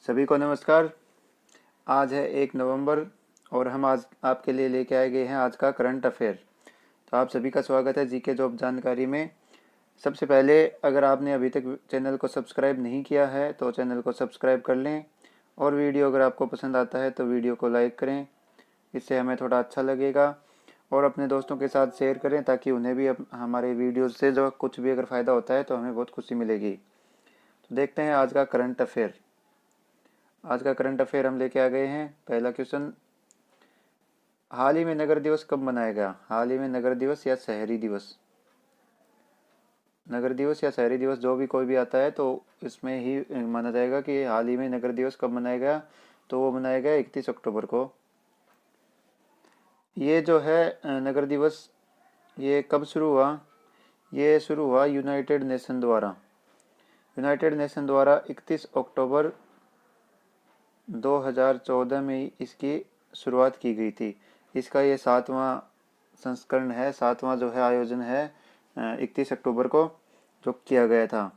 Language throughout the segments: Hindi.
सभी को नमस्कार। आज है 1 नवंबर और हम आज आपके लिए लेके आए गए हैं आज का करंट अफेयर। तो आप सभी का स्वागत है जीके जॉब जानकारी में। सबसे पहले अगर आपने अभी तक चैनल को सब्सक्राइब नहीं किया है तो चैनल को सब्सक्राइब कर लें और वीडियो अगर आपको पसंद आता है तो वीडियो को लाइक करें, इससे हमें थोड़ा अच्छा लगेगा। और अपने दोस्तों के साथ शेयर करें ताकि उन्हें भी हमारे वीडियो से जो कुछ भी अगर फ़ायदा होता है तो हमें बहुत खुशी मिलेगी। तो देखते हैं आज का करंट अफेयर। आज का करंट अफेयर हम लेके आ गए हैं। पहला क्वेश्चन, हाल ही में नगर दिवस कब मनाया गया? हाल ही में नगर दिवस या शहरी दिवस? नगर दिवस या शहरी दिवस जो भी कोई भी आता है तो इसमें ही माना जाएगा कि हाल ही में नगर दिवस कब मनाया गया। तो वो मनाया गया 31 अक्टूबर को। ये जो है नगर दिवस ये कब शुरू हुआ? ये शुरू हुआ यूनाइटेड नेशन द्वारा। यूनाइटेड नेशन द्वारा 31 अक्टूबर 2014 में इसकी शुरुआत की गई थी। इसका ये 7वां संस्करण है, 7वां जो है आयोजन है 31 अक्टूबर को जो किया गया था।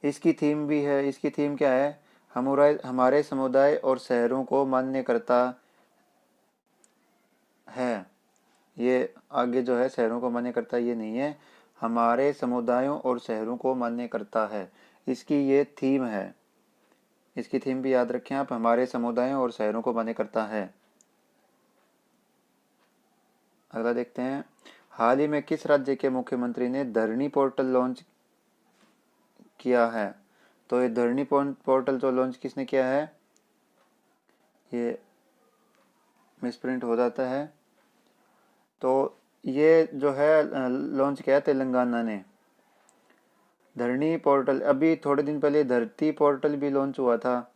इसकी थीम भी है, इसकी थीम क्या है? हमारे समुदाय और शहरों को मान्य करता है। ये आगे जो है शहरों को मान्य करता ये नहीं है, हमारे समुदायों और शहरों को मान्य करता है, इसकी ये थीम है। इसकी थीम भी याद रखें आप, हमारे समुदायों और शहरों को मान्य करता है। अगला देखते हैं, हाल ही में किस राज्य के मुख्यमंत्री ने धरनी पोर्टल लॉन्च किया है? तो ये धरनी पोर्टल जो लॉन्च किसने किया है? ये मिसप्रिंट हो जाता है। तो ये जो है लॉन्च किया है तेलंगाना ने। धरनी पोर्टल, अभी थोड़े दिन पहले धरती पोर्टल भी लॉन्च हुआ था,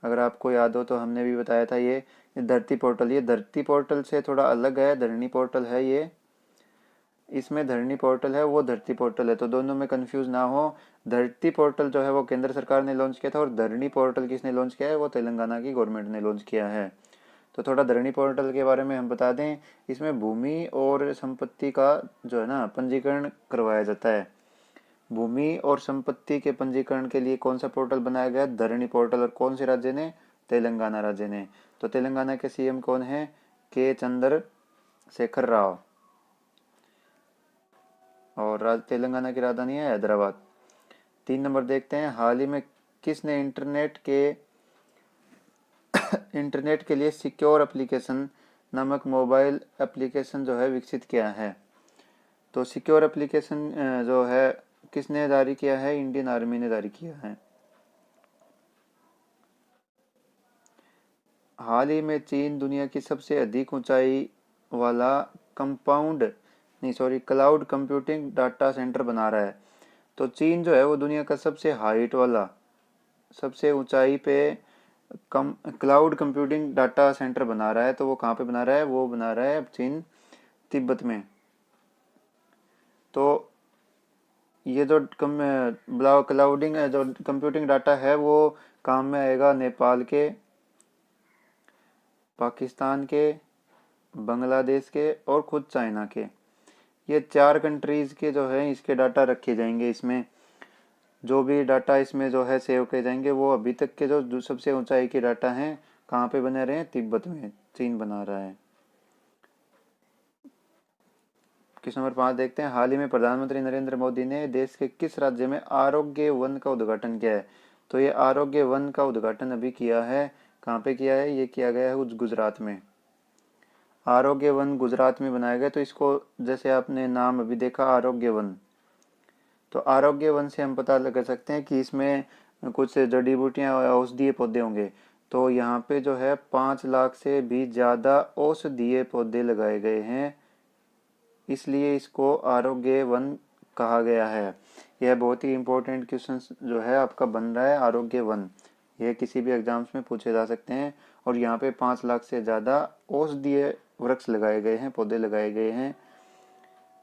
अगर आपको याद हो तो हमने भी बताया था। ये धरती पोर्टल, ये धरती पोर्टल से थोड़ा अलग है, धरनी पोर्टल है ये। इसमें धरनी पोर्टल है, वो धरती पोर्टल है, तो दोनों में कंफ्यूज ना हो। धरती पोर्टल जो है वो केंद्र सरकार ने लॉन्च किया था और धरनी पोर्टल किसने लॉन्च किया है? वो तेलंगाना की गवर्नमेंट ने लॉन्च किया है। तो थोड़ा धरनी पोर्टल के बारे में हम बता दें, इसमें भूमि और संपत्ति का जो है ना पंजीकरण करवाया जाता है। भूमि और संपत्ति के पंजीकरण के लिए कौन सा पोर्टल बनाया गया? धरनी पोर्टल। और कौन से राज्य ने? तेलंगाना राज्य ने। तो तेलंगाना के सीएम कौन है? के चंद्रशेखर राव। और तेलंगाना की राजधानी है हैदराबाद। 3 नंबर देखते हैं, हाल ही में किसने इंटरनेट के लिए सिक्योर एप्लीकेशन नामक मोबाइल एप्लीकेशन जो है विकसित किया है? तो सिक्योर एप्लीकेशन जो है किसने जारी किया है? इंडियन आर्मी ने जारी किया है। हाल ही में चीन दुनिया की सबसे अधिक ऊंचाई वाला क्लाउड कंप्यूटिंग डाटा सेंटर बना रहा है। तो चीन जो है वो दुनिया का सबसे हाइट वाला, सबसे ऊंचाई पे क्लाउड कंप्यूटिंग डाटा सेंटर बना रहा है। तो वो कहाँ पे बना रहा है? वो बना रहा है चीन तिब्बत में। तो ये जो क्लाउडिंग जो कंप्यूटिंग डाटा है वो काम में आएगा नेपाल के, पाकिस्तान के, बांग्लादेश के और खुद चाइना के। ये 4 कंट्रीज के जो है इसके डाटा रखे जाएंगे। इसमें जो भी डाटा इसमें जो है सेव किए जाएंगे वो अभी तक के जो सबसे ऊंचाई के डाटा हैं कहाँ पे बने रहे हैं? तिब्बत में, चीन बना रहा है। क्वेश्चन नंबर 5 देखते हैं, हाल ही में प्रधानमंत्री नरेंद्र मोदी ने देश के किस राज्य में आरोग्य वन का उद्घाटन किया है? तो ये आरोग्य वन का उद्घाटन अभी किया है। कहाँ पे किया है? ये किया गया है गुजरात में। आरोग्य वन गुजरात में बनाया गया। तो इसको जैसे आपने नाम अभी देखा आरोग्य वन, तो आरोग्य वन से हम पता लगा सकते हैं कि इसमें कुछ जड़ी बूटियां और औषधीय पौधे होंगे। तो यहाँ पे जो है 5 लाख से भी ज़्यादा औषधीय पौधे लगाए गए हैं, इसलिए इसको आरोग्य वन कहा गया है। यह बहुत ही इम्पोर्टेंट क्वेश्चन जो है आपका बन रहा है, आरोग्य वन। यह किसी भी एग्जाम्स में पूछे जा सकते हैं। और यहाँ पे 5 लाख से ज़्यादा औषधीय वृक्ष लगाए गए हैं, पौधे लगाए गए हैं,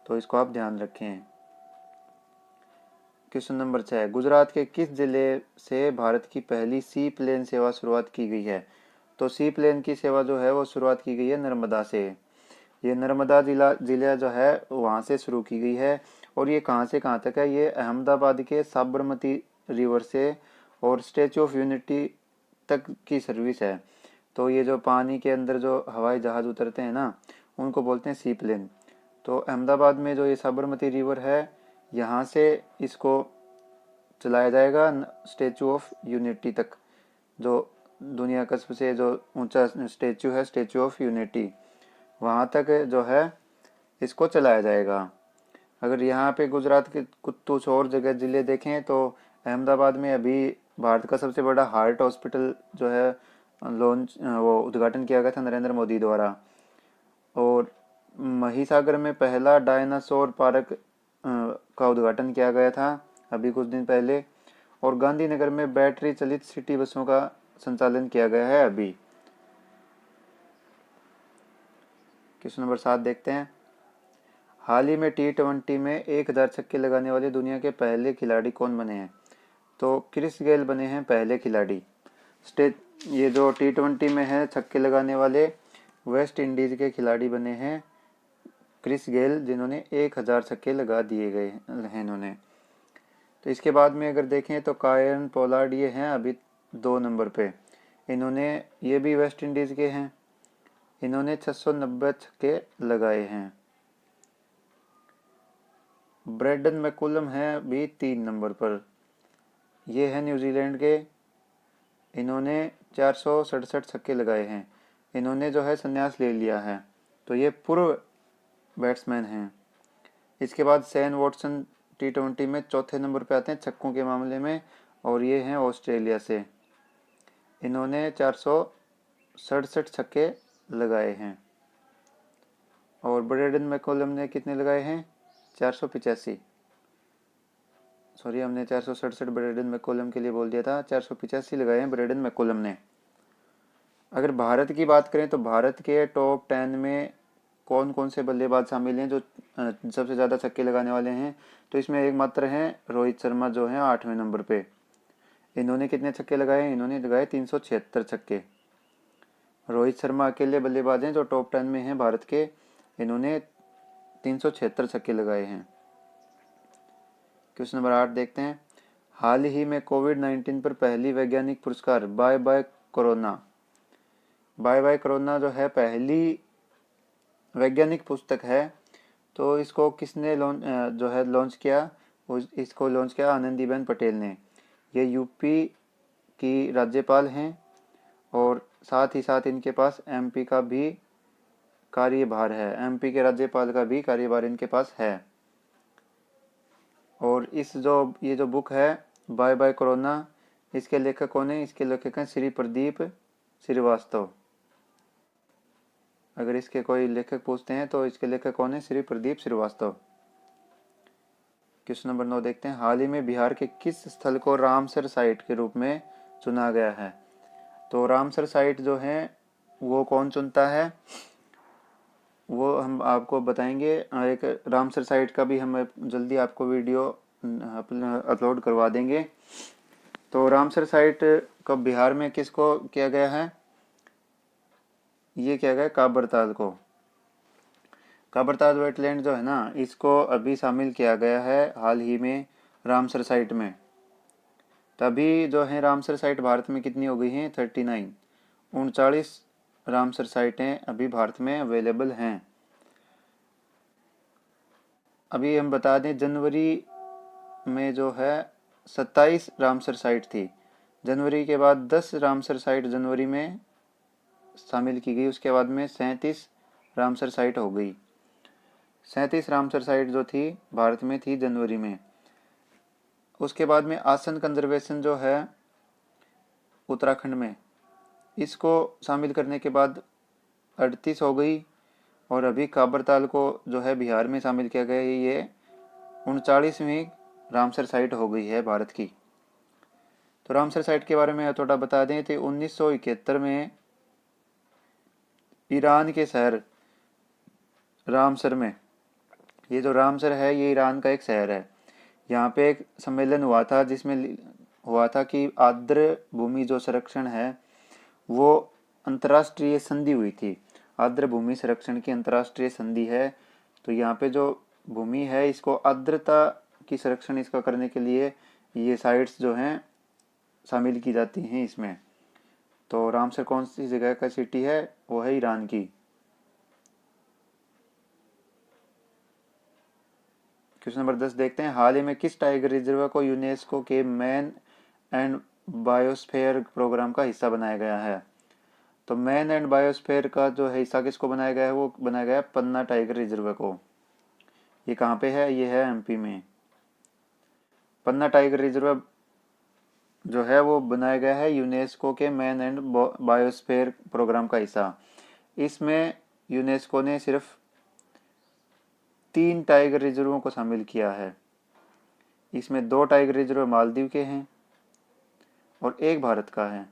तो इसको आप ध्यान रखें। क्वेश्चन नंबर 6, गुजरात के किस जिले से भारत की पहली सी प्लेन सेवा शुरुआत की गई है? तो सी प्लेन की सेवा जो है वो शुरुआत की गई है नर्मदा से। ये नर्मदा जिला जो है वहाँ से शुरू की गई है। और ये कहाँ से कहाँ तक है? ये अहमदाबाद के साबरमती रिवर से और स्टैचू ऑफ यूनिटी तक की सर्विस है। तो ये जो पानी के अंदर जो हवाई जहाज़ उतरते हैं ना, उनको बोलते हैं सी प्लेन। तो अहमदाबाद में जो ये साबरमती रिवर है, यहाँ से इसको चलाया जाएगा स्टेचू ऑफ यूनिटी तक, जो दुनिया का सबसे जो ऊंचा स्टेचू है, स्टेचू ऑफ यूनिटी, वहाँ तक जो है इसको चलाया जाएगा। अगर यहाँ पे गुजरात के कुछ और जगह ज़िले देखें तो अहमदाबाद में अभी भारत का सबसे बड़ा हार्ट हॉस्पिटल जो है लॉन्च वो उद्घाटन किया गया था नरेंद्र मोदी द्वारा। और महिसागर में पहला डायनासोर पार्क का उद्घाटन किया गया था अभी कुछ दिन पहले। और गांधीनगर में बैटरी चलित सिटी बसों का संचालन किया गया है अभी। क्वेश्चन नंबर 7 देखते हैं। हाल ही में T20 में 1000 छक्के लगाने वाले दुनिया के पहले खिलाड़ी कौन बने हैं? तो क्रिस गेल बने हैं पहले खिलाड़ी। ये जो T20 में है छक्के लगाने वाले, वेस्ट इंडीज के खिलाड़ी बने हैं क्रिस गेल, जिन्होंने 1000 छक्के लगा दिए गए हैं इन्होंने। तो इसके बाद में अगर देखें तो कायरन पोलार्ड ये हैं अभी 2 नंबर पे। ये भी वेस्ट इंडीज़ के हैं, इन्होंने 690 छक्के लगाए हैं। ब्रैडन मैकुलम है अभी 3 नंबर पर, ये है न्यूजीलैंड के, इन्होंने 467 छक्के लगाए हैं। इन्होंने जो है संन्यास ले लिया है, तो ये पूर्व बैट्समैन हैं। इसके बाद सैन वॉटसन T20 में चौथे नंबर पे आते हैं छक्कों के मामले में, और ये हैं ऑस्ट्रेलिया से, इन्होंने 467 छक्के लगाए हैं। और ब्रैडन मैकुलम ने कितने लगाए हैं? 485। सॉरी, हमने 467 ब्रैडन मैकुलम के लिए बोल दिया था, 485 लगाए हैं ब्रैडन मैकुलम ने। अगर भारत की बात करें तो भारत के टॉप 10 में कौन कौन से बल्लेबाज शामिल हैं जो सबसे ज़्यादा छक्के लगाने वाले हैं? तो इसमें एक मात्र हैं रोहित शर्मा, जो हैं 8वें नंबर पे। इन्होंने कितने छक्के लगाए? इन्होंने लगाए 376 छक्के। रोहित शर्मा अकेले बल्लेबाज हैं जो टॉप 10 में हैं भारत के, इन्होंने 376 छक्के लगाए हैं। क्वेश्चन नंबर 8 देखते हैं। हाल ही में कोविड-19 पर पहली वैज्ञानिक पुरस्कार बाय बाय कोरोना जो है पहली वैज्ञानिक पुस्तक है, तो इसको किसने लॉन्च किया? इसको लॉन्च किया आनंदीबेन पटेल ने। ये यूपी की राज्यपाल हैं और साथ ही साथ इनके पास एमपी का भी कार्यभार है, एमपी के राज्यपाल का भी कार्यभार इनके पास है। और ये जो बुक है बाय बाय कोरोना, इसके लेखक कौन है? इसके लेखक हैं श्री प्रदीप श्रीवास्तव। अगर इसके कोई लेखक पूछते हैं तो इसके लेखक कौन है? श्री प्रदीप श्रीवास्तव। क्वेश्चन नंबर 9 देखते हैं। हाल ही में बिहार के किस स्थल को रामसर साइट के रूप में चुना गया है? तो रामसर साइट जो है वो कौन चुनता है, वो हम आपको बताएंगे। एक रामसर साइट का भी हम जल्दी आपको वीडियो अपलोड करवा देंगे। तो रामसर साइट को बिहार में किसको किया गया है? ये किया गया काबरताल को। काबरताल वेटलैंड जो है ना, इसको अभी शामिल किया गया है हाल ही में रामसर साइट में। तभी जो है रामसर साइट भारत में कितनी हो गई हैं? 39, 39 रामसर साइटें अभी भारत में अवेलेबल हैं। अभी हम बता दें, जनवरी में जो है 27 रामसर साइट थी। जनवरी के बाद 10 रामसर साइट जनवरी में शामिल की गई, उसके बाद में 37 रामसर साइट हो गई। 37 रामसर साइट जो थी भारत में थी जनवरी में। उसके बाद में आसन कंजर्वेशन जो है उत्तराखंड में, इसको शामिल करने के बाद 38 हो गई। और अभी काबरताल को जो है बिहार में शामिल किया गया है, ये 39वीं रामसर साइट हो गई है भारत की। तो रामसर साइट के बारे में थोड़ा बता दें तो 1971 में ईरान के शहर रामसर में, ये जो रामसर है ये ईरान का एक शहर है, यहाँ पे एक सम्मेलन हुआ था जिसमें हुआ था कि आर्द्र भूमि जो संरक्षण है वो अंतर्राष्ट्रीय संधि हुई थी। आर्द्र भूमि संरक्षण की अंतर्राष्ट्रीय संधि है। तो यहाँ पे जो भूमि है इसको आर्द्रता की संरक्षण इसका करने के लिए ये साइट्स जो हैं शामिल की जाती हैं इसमें। तो रामसर कौन सी जगह का सिटी है? वो है ईरान की। क्वेश्चन नंबर 10 देखते हैं, हाल ही में किस टाइगर रिजर्व को यूनेस्को के मैन एंड बायोस्फीयर प्रोग्राम का हिस्सा बनाया गया है? तो मैन एंड बायोस्फीयर का जो है हिस्सा किसको बनाया गया है? वो बनाया गया है पन्ना टाइगर रिजर्व को। ये कहाँ पे है? ये है एमपी में। पन्ना टाइगर रिजर्व जो है वो बनाया गया है यूनेस्को के मैन एंड बायोस्फीयर प्रोग्राम का हिस्सा। इसमें यूनेस्को ने सिर्फ 3 टाइगर रिजर्वों को शामिल किया है। इसमें 2 टाइगर रिजर्व मालदीव के हैं और 1 भारत का है।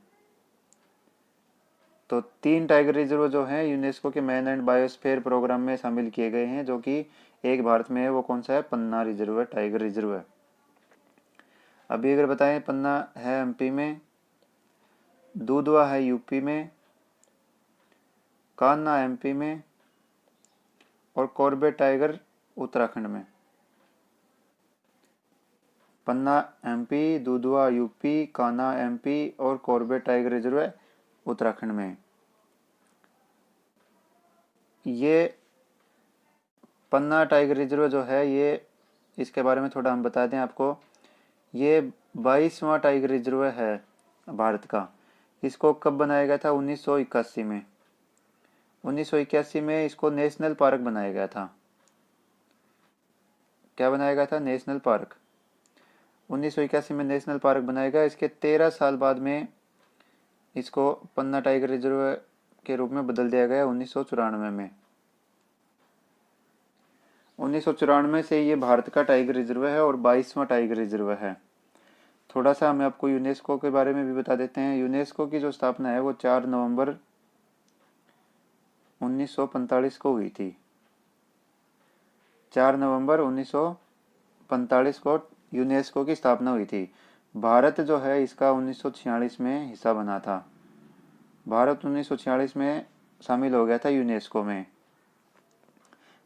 तो 3 टाइगर रिजर्व जो हैं यूनेस्को के मैन एंड बायोस्फीयर प्रोग्राम में शामिल किए गए हैं, जो कि 1 भारत में है। वो कौन सा है? पन्ना रिजर्व है, टाइगर रिजर्व है। अभी अगर बताएं, पन्ना है एमपी में, दूधवा है यूपी में, कान्हा एमपी में और कॉर्बेट टाइगर उत्तराखंड में। पन्ना एमपी, दूधवा यूपी, कान्हा एमपी और कॉर्बेट टाइगर रिजर्व है उत्तराखंड में। ये पन्ना टाइगर रिजर्व जो है, ये इसके बारे में थोड़ा हम बता दें आपको। ये 22वां टाइगर रिजर्व है भारत का। इसको कब बनाया गया था? 1981 में। 1981 में इसको नेशनल पार्क बनाया गया था। क्या बनाया गया था? National park. 1981 में नेशनल पार्क बनाया गया। इसके 13 साल बाद में इसको पन्ना टाइगर रिजर्व के रूप में बदल दिया गया 1994 में। 1994 से ये भारत का टाइगर रिजर्व है और 22वां टाइगर रिजर्व है। थोड़ा सा मैं आपको यूनेस्को के बारे में भी बता देते हैं। यूनेस्को की जो स्थापना है वो 4 नवंबर 1945 को हुई थी। 4 नवंबर 1945 को यूनेस्को की स्थापना हुई थी। भारत जो है इसका 1946 में हिस्सा बना था। भारत 1946 में शामिल हो गया था यूनेस्को में।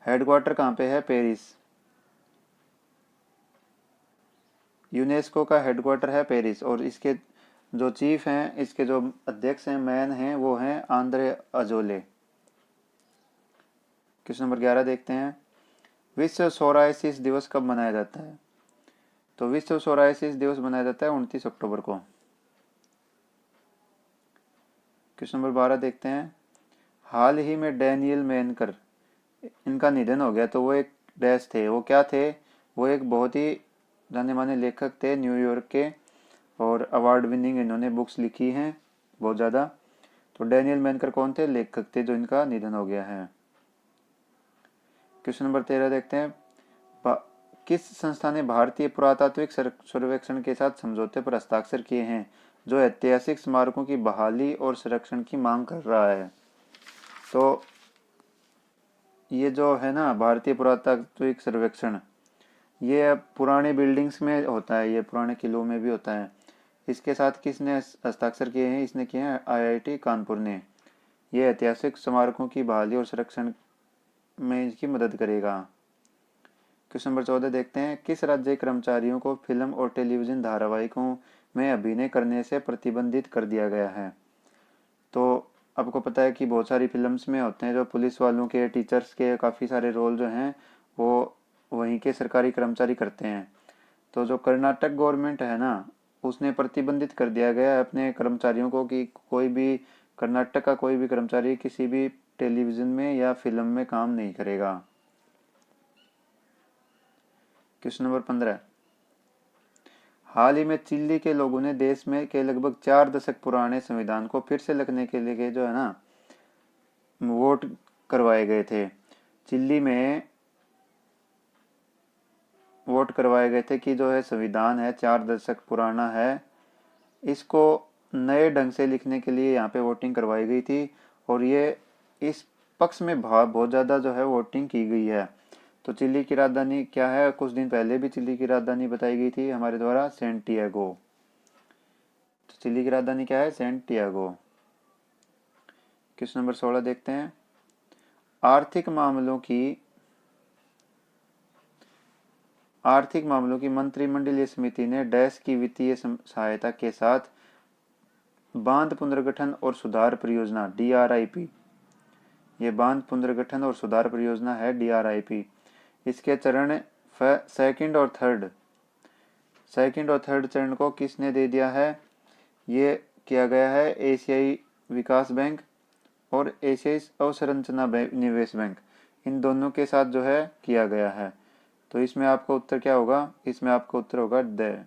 हेडक्वार्टर कहाँ पे है? पेरिस। यूनेस्को का हेडक्वार्टर है पेरिस और इसके जो चीफ हैं, इसके जो अध्यक्ष हैं, मैन हैं, वो हैं आंद्रे अजोले। क्वेश्चन नंबर 11 देखते हैं, विश्व सोरायसिस दिवस कब मनाया जाता है? तो विश्व सोरायसिस दिवस मनाया जाता है 29 अक्टूबर को। क्वेश्चन नंबर 12 देखते हैं, हाल ही में डैनियल मेनकर इनका निधन हो गया। तो वो एक डैश थे, वो क्या थे? वो एक बहुत ही जाने माने लेखक थे न्यूयॉर्क के और अवार्ड विनिंग इन्होंने बुक्स लिखी हैं बहुत ज़्यादा। तो डैनियल मेनकर कौन थे? लेखक थे जो इनका निधन हो गया है। क्वेश्चन नंबर 13 देखते हैं, किस संस्था ने भारतीय पुरातात्विक सर्वेक्षण के साथ समझौते पर हस्ताक्षर किए हैं जो ऐतिहासिक स्मारकों की बहाली और संरक्षण की मांग कर रहा है? तो ये जो है ना भारतीय पुरातात्विक सर्वेक्षण, ये पुराने बिल्डिंग्स में होता है, ये पुराने किलों में भी होता है। इसके साथ किसने हस्ताक्षर किए हैं? इसने किए हैं आईआईटी कानपुर ने। ये ऐतिहासिक स्मारकों की बहाली और संरक्षण में इसकी मदद करेगा। क्वेश्चन नंबर 14 देखते हैं, किस राज्य के कर्मचारियों को फिल्म और टेलीविजन धारावाहिकों में अभिनय करने से प्रतिबंधित कर दिया गया है? तो आपको पता है कि बहुत सारी फिल्म्स में होते हैं जो पुलिस वालों के, टीचर्स के काफ़ी सारे रोल जो हैं वो वहीं के सरकारी कर्मचारी करते हैं। तो जो कर्नाटक गवर्नमेंट है ना, उसने प्रतिबंधित कर दिया गया है अपने कर्मचारियों को कि कोई भी कर्नाटक का कोई भी कर्मचारी किसी भी टेलीविज़न में या फिल्म में काम नहीं करेगा। क्वेश्चन नंबर 15, हाल ही में चिल्ली के लोगों ने देश में के लगभग 4 दशक पुराने संविधान को फिर से लिखने के लिए जो है ना वोट करवाए गए थे। चिल्ली में वोट करवाए गए थे कि जो है संविधान है 4 दशक पुराना है, इसको नए ढंग से लिखने के लिए यहाँ पे वोटिंग करवाई गई थी और ये इस पक्ष में बहुत ज़्यादा जो है वोटिंग की गई है। तो चिली की राजधानी क्या है? कुछ दिन पहले भी चिली की राजधानी बताई गई थी हमारे द्वारा, सैंटियागो। तो चिली की राजधानी क्या है? सैंटियागो। क्वेश्चन नंबर 16 देखते हैं, आर्थिक मामलों की मंत्रिमंडलीय समिति ने डैश की वित्तीय सहायता के साथ बांध पुनर्गठन और सुधार परियोजना DRIP, ये बांध पुनर्गठन और सुधार परियोजना है DRIP। इसके चरण सेकंड और थर्ड चरण को किसने दे दिया है? ये किया गया है एशियाई विकास बैंक और एशियाई अवसंरचना निवेश बैंक, इन दोनों के साथ जो है किया गया है। तो इसमें आपका उत्तर क्या होगा? इसमें आपका उत्तर होगा द।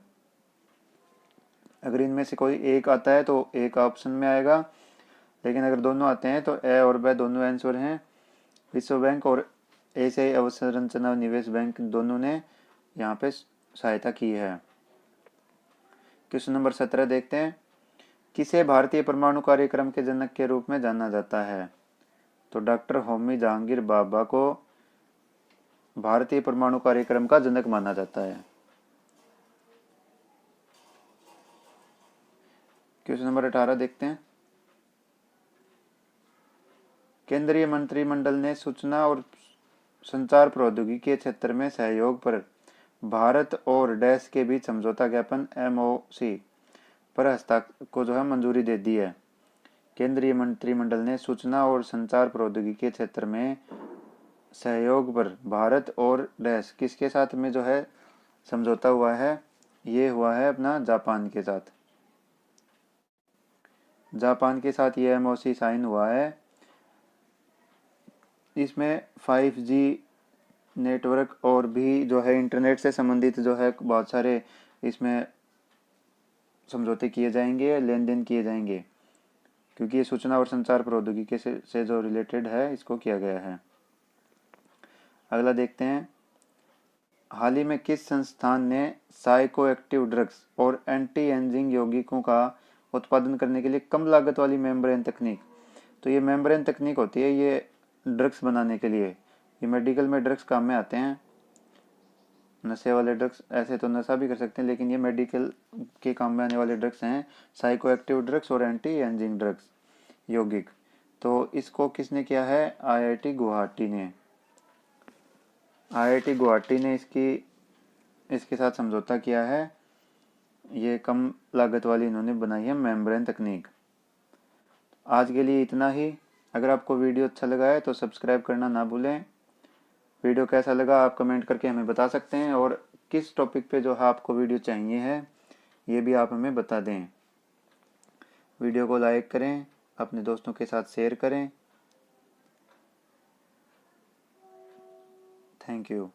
अगर इनमें से कोई एक आता है तो एक ऑप्शन में आएगा, लेकिन अगर दोनों आते हैं तो ए और ब दोनों आंसर हैं। विश्व बैंक और एशियाई अवसंरचना निवेश बैंक दोनों ने यहाँ पे सहायता की है। क्वेश्चन नंबर 17 देखते हैं। किसे भारतीय परमाणु कार्यक्रम के जनक के रूप में जाना जाता है? तो डॉक्टर होमी जहांगीर भाभा को भारतीय परमाणु कार्यक्रम का जनक माना जाता है। क्वेश्चन नंबर 18 देखते हैं। केंद्रीय मंत्रिमंडल ने सूचना और संचार प्रौद्योगिकी के क्षेत्र में सहयोग पर भारत और डैश के बीच समझौता ज्ञापन MOC पर हस्ताक्षर को जो है मंजूरी दे दी है। केंद्रीय मंत्रिमंडल ने सूचना और संचार प्रौद्योगिकी के क्षेत्र में सहयोग पर भारत और डैश किसके साथ में जो है समझौता हुआ है? ये हुआ है अपना जापान के साथ। जापान के साथ ये MOC साइन हुआ है। इसमें 5G नेटवर्क और भी जो है इंटरनेट से संबंधित जो है बहुत सारे इसमें समझौते किए जाएंगे, लेन देन किए जाएंगे, क्योंकि ये सूचना और संचार प्रौद्योगिकी से जो रिलेटेड है इसको किया गया है। अगला देखते हैं। हाल ही में किस संस्थान ने साइको एक्टिव ड्रग्स और एंटी एजिंग यौगिकों का उत्पादन करने के लिए कम लागत वाली मेम्ब्रेन तकनीक, तो ये मेम्ब्रेन तकनीक होती है ये ड्रग्स बनाने के लिए, ये मेडिकल में ड्रग्स काम में आते हैं। नशे वाले ड्रग्स, ऐसे तो नशा भी कर सकते हैं, लेकिन ये मेडिकल के काम में आने वाले ड्रग्स हैं, साइको एक्टिव ड्रग्स और एंटी एजिंग ड्रग्स यौगिक। तो इसको किसने किया है? IIT गुवाहाटी ने। IIT गुवाहाटी ने इसके साथ समझौता किया है। ये कम लागत वाली इन्होंने बनाई है मेम्ब्रेन तकनीक। आज के लिए इतना ही। अगर आपको वीडियो अच्छा लगा है तो सब्सक्राइब करना ना भूलें। वीडियो कैसा लगा आप कमेंट करके हमें बता सकते हैं, और किस टॉपिक पे जो है आपको वीडियो चाहिए है ये भी आप हमें बता दें। वीडियो को लाइक करें, अपने दोस्तों के साथ शेयर करें। Thank you.